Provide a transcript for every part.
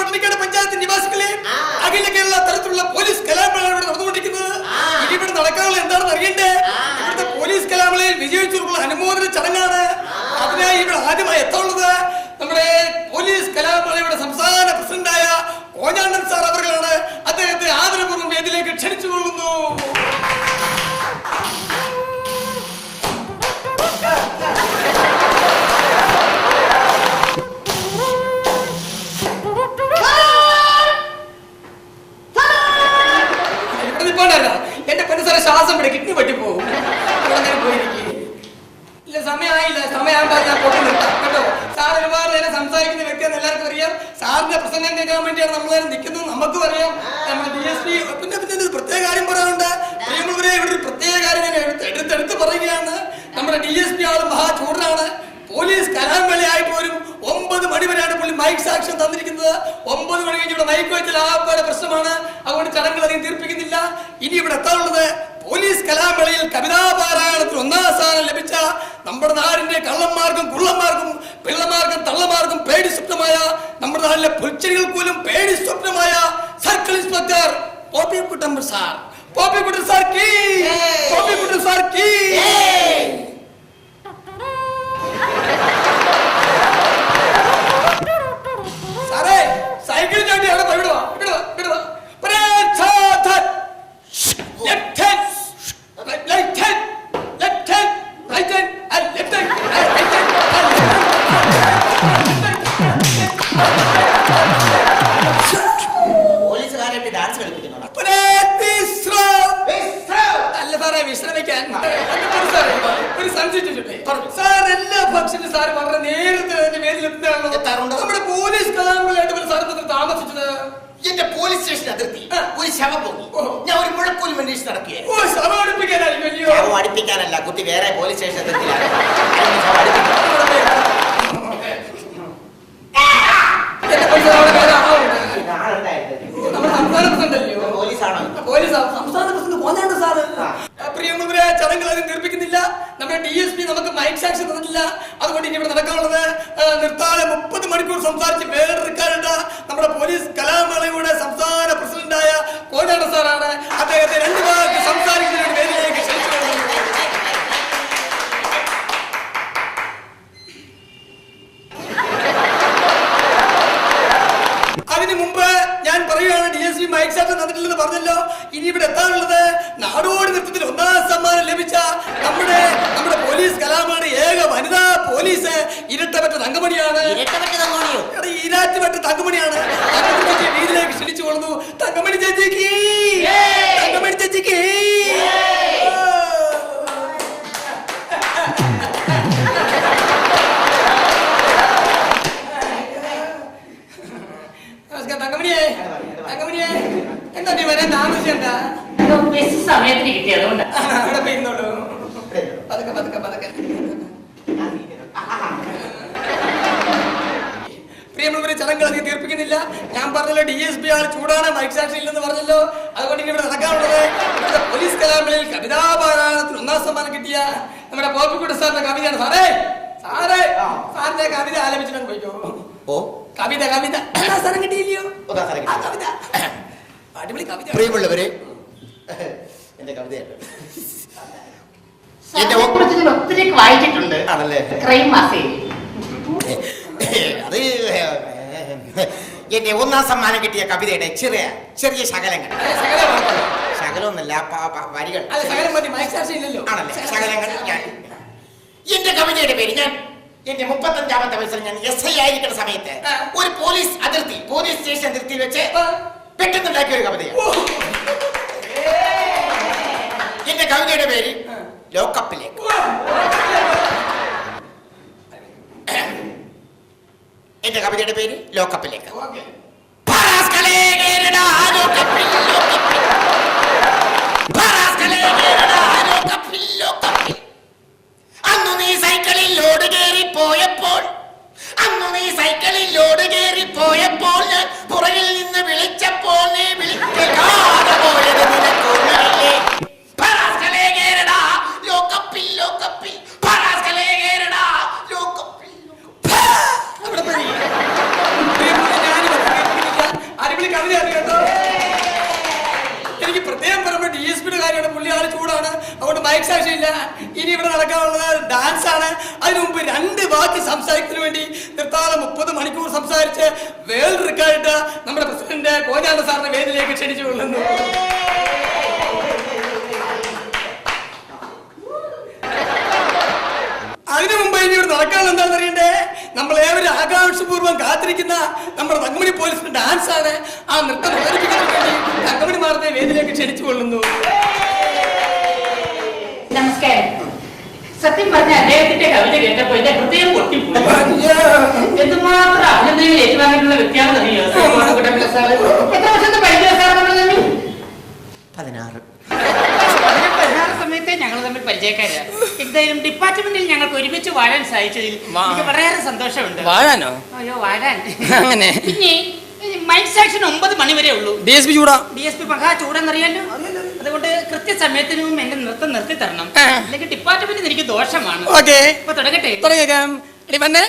പട്ടണിക്കാട് പഞ്ചായത്ത് നിവാസികളെ അഖില കേരള തലത്തിലുള്ള പോലീസ് കലാമേളയാണ് ഇവിടെ നടന്നുകൊണ്ടിരിക്കുന്നത്. ഇനി ഇവിടെ നടക്കാനുള്ള എന്താണെന്ന് അറിയണ്ടേ? ഇവിടുത്തെ പോലീസ് കലാമേളയിൽ വിജയിച്ചവർക്കുള്ള അനുമോദന ചടങ്ങാണ്. അതിനായി ഇവിടെ ആദ്യമായി എത്താനുള്ളത് നമ്മുടെ പോലീസ് കലാമേളയുടെ സംസ്ഥാന പ്രസിഡന്റായ കോഞ്ഞാണ്ടൻ സാർ അവர்களാണ്. അദ്ദേഹത്തെ ആദരപൂർവ്വം വേദിയിലേക്ക് ക്ഷണിച്ചുകൊള്ളുന്നു. എന്റെ പെണ്ണുസാറെ ശ്വാസം പിടി കിഡ്നി പറ്റിപ്പോകും. ഇല്ല, സമയമായില്ല. സമയമാകുമ്പോൾ ഞാൻ പൊട്ടി നിർത്താം കേട്ടോ. സാർ ഒരുപാട് നേരം സംസാരിക്കുന്ന വ്യക്തിയാണെന്ന് എല്ലാവർക്കും അറിയാം. സാറിന്റെ പ്രസംഗം കേൾക്കാൻ വേണ്ടിയാണ് നമ്മളെല്ലാം നിൽക്കുന്നത്. നമുക്കും അറിയാം. നമ്മുടെ DSP പിന്നെ ഒരു പ്രത്യേക കാര്യം പറയാനുണ്ട്. ഇവിടെ ഒരു പ്രത്യേക കാര്യം ഞാൻ എടുത്തെടുത്ത് പറയുകയാണ്. നമ്മുടെ DSP ആള് മഹാചൂടനാണ്. പോലീസ് കലാമേളയായി പോലും 9 മണി വരെയാണ് പുള്ളി മൈക്ക് സാക്ഷ്യം തന്നിരിക്കുന്നത്. 9 മണി കഴിഞ്ഞ് ഇവിടെ മൈക്ക് വെച്ചാൽ ആപ്പാടെ പ്രശ്നമാണ്. അതുകൊണ്ട് ചടങ്ങുകൾ അധികം തീർപ്പിക്കുന്നില്ല. ഇനി ഇവിടെ എത്താനുള്ളത് പോലീസ് കലാമേളയിൽ കവിതാപാരായണത്തിൽ 1ാം സ്ഥാനം ലഭിച്ച നമ്മുടെ നാടിന്റെ കള്ളന്മാർക്കും കുള്ളന്മാർക്കും പിള്ളമാർക്കും തള്ളമാർക്കും പേടി സ്വപ്നമായ നമ്മുടെ നാട്ടിലെ പുൽച്ചെടികൾ പോലും പേടി സ്വപ്നമായ circle inspector Poppikuttan sir. Poppikuttan sir കീ, പോപ്പിക്കുട്ടൻ സാർ കീ. സാറേ സൈക്കിൾ ചവിട്ടി അവിടെ വിടുവാ. പോലീസുകാരായിട്ട് ഡാൻസ് കളിപ്പിക്കുന്നു. അല്ല സാറേ, വിശ്രമിക്കാൻ ഒരു സംശയിച്ചിട്ടേ സാർ എല്ലാ ഫംഗ്ഷനും സാർ വളരെ നേരത്തെ വേദിയിലെത്താറുണ്ട്. നമ്മുടെ പോലീസ് കലാമേളയായിട്ട് സാർ താമസിച്ചത് എന്റെ പോലീസ് സ്റ്റേഷൻ അതിർത്തി ഒരു ശവം പോയി. ഞാൻ ഒരു മുഴക്കോലും അന്വേഷിച്ച് നടക്കുകയായിരുന്നു. ശവം അടുപ്പിക്കാനല്ല, കുട്ടി വേറെ പോലീസ് സ്റ്റേഷൻ അതിർത്തിയിലാണ്. പ്രിയമുള്ളവരെ, ചടങ്ങുകൾ അധികം തീർപ്പിക്കുന്നില്ല. നമ്മുടെ DSP നമുക്ക് മൈക്ക് സാക്ഷ്യം തന്നിട്ടില്ല. അതുകൊണ്ട് ഇനി ഇവിടെ നടക്കാനുള്ളത് നിർത്താതെ 30 മണിക്കൂർ സംസാരിച്ച് വേറെടുക്കാനുണ്ട് നമ്മുടെ പോലീസ് കലാമേളയുടെ സംസ്ഥാന പ്രസിഡന്റായ കോഞ്ഞാണ്ടൻ സാറാണ്. അദ്ദേഹത്തെ 2 വാക്ക് സംസാരിക്കുന്നതിന് വേദിയിലേക്ക് ക്ഷണിച്ചു. അതിനു മുമ്പ് ഞാൻ പറയുകയാണ്, DSP മൈക്ക് സാക്ഷ്യം തന്നിട്ടില്ലെന്ന് പറഞ്ഞല്ലോ. ഇനി ഇവിടെ എത്താനുള്ളത് നാടോടി നൃത്തത്തിൽ 1ാം സമ്മാനം ലഭിച്ച നമ്മുടെ പോലീസ് കലാമേളയുടെ ഏക വനിതാ പോലീസ് ഇരട്ടപ്പെട്ട തങ്കമണിയാണ്. ഇരാറ്റുപെട്ട തങ്കമണിയാണ്. വീട്ടിലേക്ക് ക്ഷണിച്ചു കൊള്ളുന്നു. തങ്കമണി ചേച്ചിക്ക്, തങ്കമണി ചേച്ചിക്ക്. തങ്കമണിയെ, തങ്കമണിയെ, എന്താ നീ വരാൻ താമസിച്ചെന്താ? സമയത്തിന് കിട്ടിയതുകൊണ്ട് അവിടെ പോയിരുന്നോളൂ. പതുക്കെ പതുക്കെ പതുക്കെ. പ്രിയമുള്ളവരെ, ചടങ്ങുകൾ അധികം തീർപ്പിക്കുന്നില്ല. ഞാൻ പറഞ്ഞല്ലോ DSP ആൾ ചൂടാണ്, മൈക്ക് സാക്ഷ്യം ഇല്ലെന്ന് പറഞ്ഞല്ലോ. അതുകൊണ്ട് ഇനി ഇവിടെ നടക്കാനുള്ളത് ഇവിടുത്തെ പോലീസ് കലാമേളയിൽ കവിതാപാരായണത്തിൽ 1ാം സമ്മാനം കിട്ടിയ നമ്മുടെ പോപ്പിക്കുട്ടൻ സാറിന്റെ കവിതയാണ്. സാറേ സാറേ സാറിന്റെ കവിത ആലപിച്ചിട്ട് പോയിക്കോ. കവിത കവിത സ്ഥലം കിട്ടിയില്ലയോ? കവിത അടിപൊളി കവിത. പ്രിയമുള്ളവരെ, എന്റെ കവിതയാണ്. ഒത്തിരി വായിച്ചിട്ടുണ്ട്. ആണല്ലേ? ക്രൈം മാസികയിൽ അത് എന്റെ 1ാം സമ്മാനം കിട്ടിയ കവിതയുടെ ചെറിയ ചെറിയ ശകലങ്ങൾ. ശകലമൊന്നല്ല, വരികൾ. ആണല്ലേ? ശകലങ്ങൾ. എന്റെ കവിതയുടെ പേര് ഞാൻ എന്റെ 35ാമത്തെ വയസ്സിൽ ഞാൻ SI ആയിരിക്കുന്ന സമയത്ത് ഒരു പോലീസ് അതിർത്തി, പോലീസ് സ്റ്റേഷൻ അതിർത്തിയിൽ വെച്ച് പെട്ടെന്നുണ്ടാക്കിയ ഒരു കവിതയാണ്. എന്റെ കവിതയുടെ പേര് ലോക്കപ്പിലേക്ക്. എന്റെ കവിതയുടെ പേര് ലോക്കപ്പിലേക്ക്. അന്നു നീ സൈക്കിളിൽ ലോഡ് കയറിപ്പോയപ്പോൾ, അന്നു നീ സൈക്കിളിൽ ലോഡ് കയറിപ്പോയപ്പോൾ ഞാൻ പുറകിൽ നിന്ന് വിളിച്ചപ്പോൾ നീ വിളിക്കാതെ പോയത് നിനക്കൊന്നല്ലേ? ലോക്കപ്പിൽ ലോക്കപ്പിൽ ബാക്കി സംസാരിക്കുന്നതിന് വേണ്ടി നിർത്താതെ 30 മണിക്കൂർ സംസാരിച്ച് വേൾഡ് റെക്കോർഡ് നമ്മുടെ പ്രസിഡന്റ് കോഞ്ഞാണ്ട സാറിന്റെ വേദിയിലേക്ക് ക്ഷണിച്ചു കൊള്ളുന്നു. അതിനു മുമ്പ് ഇനിയോട് നടക്കാൻ എന്താണെന്ന് അറിയണ്ടേ? നമ്മൾ ഏവരും ആകാംക്ഷപൂർവ്വം കാത്തിരിക്കുന്ന നമ്മുടെ തങ്കമണി പോലീസിന്റെ ഡാൻസ് ആണ്. ആ നൃത്തം അവതരിപ്പിക്കുന്നതിന് വേണ്ടി തങ്കമണി മാറുന്ന വേദിയിലേക്ക് ക്ഷണിച്ചു കൊള്ളുന്നു. നമസ്കാരം. സത്യം പറഞ്ഞ അദ്ദേഹത്തിന്റെ കവിത കേട്ടപ്പോ എന്റെ ഹൃദയം പൊട്ടിപ്പോയി. എന്തുമാത്രം അഭിനന്ദനങ്ങൾ ഏറ്റുവാങ്ങിയിട്ടുള്ള വ്യക്തിയാണെന്ന് അറിയോ? എത്ര വർഷത്തെ പരിചയം സാർ നമ്മൾ തമ്മിൽ? 16. 16 സമയത്തെ ഞങ്ങൾ തമ്മിൽ പരിചയക്കാരാണ്. എന്തായാലും ഡിപ്പാർട്ട്മെന്റിൽ ഞങ്ങൾക്ക് ഒരുമിച്ച് വാഴാൻ സാധിച്ചതിൽ എനിക്ക് വളരെ സന്തോഷമുണ്ട്. വാഴാനോ? അയ്യോ വാഴാൻ. അങ്ങനെ പിന്നെ മൈക്ക് സെക്ഷൻ 9 മണി വരെ ഉള്ളൂ. DSP ചൂടാ. DSP മഹാ ചൂടെന്നറിയാലോ. അതുകൊണ്ട് കൃത്യസമയത്തിനും എന്റെ നൃത്തം നിർത്തി തരണം. അല്ലെങ്കിൽ ഡിപ്പാർട്ട്മെന്റിന് എനിക്ക് ദോഷമാണ്. ഓക്കേ, ഇപ്പൊ തുടങ്ങട്ടെ. തുടങ്ങിയേക്കാം. എടി വന്നേ.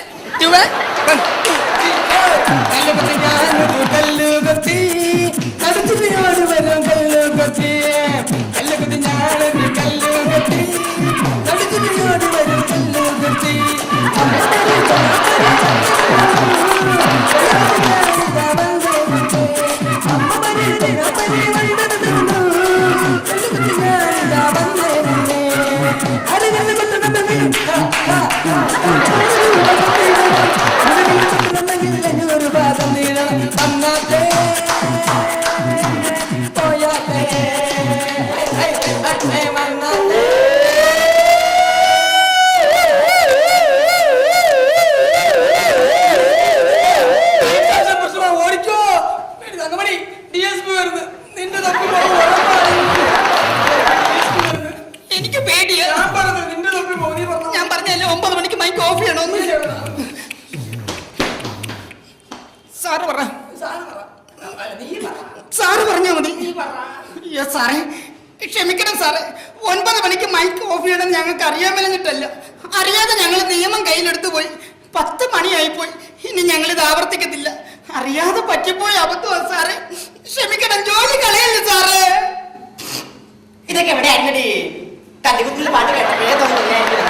ഓടിക്കോ തങ്കമണി. DSP വരുന്നു. നിന്റെ തപ്പി എനിക്ക് പേടിയാ. ഞാൻ പറഞ്ഞു നിന്റെ തപ്പി പോകും. നീ പറഞ്ഞു. ഞാൻ പറഞ്ഞല്ലേ 9 മണിക്ക് മൈക്ക് ഓഫ് ചെയ്യണമെന്ന്. സാറ് പറ. സാറ് പറഞ്ഞാ മതി. സാറേ ക്ഷമിക്കണം സാറേ, 9 മണിക്ക് മൈക്ക് ഓഫ് ചെയ്യണം ഞങ്ങൾക്ക് അറിയാൻ മേലഞ്ഞിട്ടല്ല. അറിയാതെ ഞങ്ങൾ നിയമം കയ്യിലെടുത്തു പോയി. 10 മണിയായിപ്പോയി. ഇനി ഞങ്ങളിത് ആവർത്തിക്കത്തില്ല. അറിയാതെ പറ്റിപ്പോയി അബദ്ധമാണ് സാറേ. ക്ഷമിക്കണം, ജോലി കളയല്ലേ സാറേ. ഇതൊക്കെ എവിടെ ആയിരുന്നടി? തല്ലികുത്തിലെ പാട്ട് കേട്ടപ്പോഴേ തോന്നുന്നില്ല.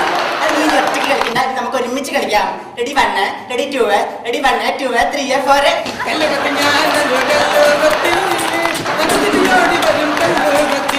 നീ ഒറ്റയ്ക്ക് കളിക്കണ്ട, നമുക്ക് ഒരുമിച്ച് കളിക്കാം. Ready 1, ready 2, ready 1, 2, 3, 4. കല്ലുകത്തി